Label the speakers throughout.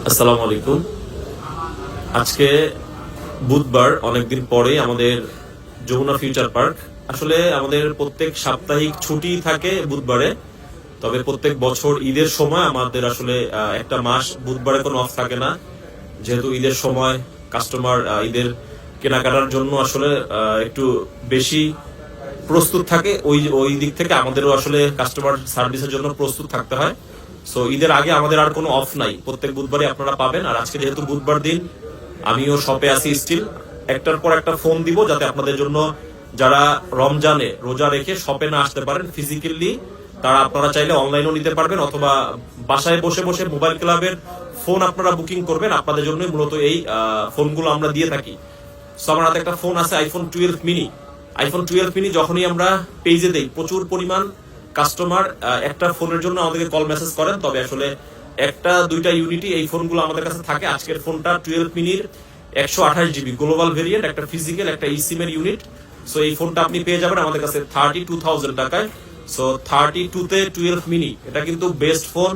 Speaker 1: আসসালামু আলাইকুম। আজকে বুধবার, অনেকদিন পরে আমাদের যমুনা ফিউচার পার্ক। আসলে আমাদের প্রত্যেক সাপ্তাহিক ছুটি থাকে বুধবারে, তবে প্রত্যেক বছর ঈদের সময় আমাদের আসলে একটা মাস বুধবারে কোনো অফ থাকে না। যেহেতু ঈদের সময় কাস্টমার ঈদের কেনাকাটার জন্য আসলে একটু বেশি প্রস্তুত থাকে, ওই ওই দিক থেকে আমাদেরও আসলে কাস্টমার সার্ভিসের জন্য প্রস্তুত থাকতে হয়। সো ঈদের আগে আমাদের আর কোনো অফ নাই, প্রত্যেক বুধবারই আপনারা পাবেন। আর আজকে যেহেতু বুধবার দিন, আমিও শপে আছি স্টিল। একটার পর একটা ফোন দিব যাতে আপনাদের জন্য যারা রমজানে রোজা রেখে শপে না আসতে পারেন ফিজিক্যালি, তারা আপনারা চাইলে অনলাইনেও নিতে পারবেন, অথবা বাসায় বসে বসে মোবাইল ক্লাবের ফোন আপনারা বুকিং করবেন। আপনাদের জন্য মূলত এই ফোনগুলো আমরা দিয়ে থাকি। সো আমার হাতে একটা ফোন আছে, আইফোন 12 মিনি। আইফোন 12 মিনি যখনই আমরা পেজে দেই, প্রচুর পরিমাণ কাস্টমার একটা ফোনের জন্য আমাদেরকে কল মেসেজ করেন। তবে আসলে একটা দুইটা ইউনিটই এই ফোনগুলো আমাদের কাছে থাকে। আজকের ফোনটা 12 মিনির 128 জিবি গ্লোবাল ভেরিয়েন্ট, একটা ফিজিক্যাল একটা ইসিম এর ইউনিট। সো এই ফোনটা আপনি পেয়ে যাবেন আমাদের কাছে 32,000 টাকায়। সো 32-তে 12 মিনি, এটা কিন্তু বেস্ট ফোন।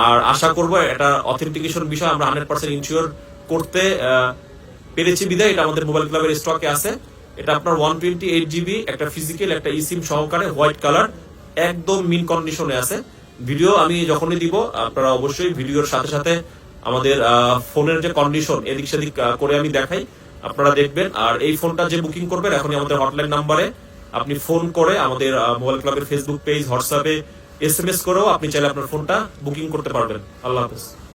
Speaker 1: আর আশা করবো এটা অথেন্টিকেশন বিষয় আমরা 100% ইনশিওর করতে পেরেছি বিদায় এটা আমাদের মোবাইল ক্লাবের স্টকে আছে। এটা আপনার 128 জিবি, একটা ফিজিক্যাল একটা ইসিম সহকারে, হোয়াইট কালার, একদম মিন কন্ডিশনে আছে। ভিডিও আমি যখনই দিব আপনারা অবশ্যই ভিডিওর সাথে সাথে আমাদের ফোনের যে কন্ডিশন এদিক সেদিক করে আমি দেখাই, আপনারা দেখবেন। আর এই ফোনটা যে বুকিং করবেন এখনই আমাদের হটলাইন নাম্বারে আপনি ফোন করে আমাদের মোবাইল ক্লাবের ফেসবুক পেজ, হোয়াটসঅ্যাপে SMS করেও আপনি চাইলে আপনার ফোনটা বুকিং করতে পারবেন। আল্লাহ হাফেজ।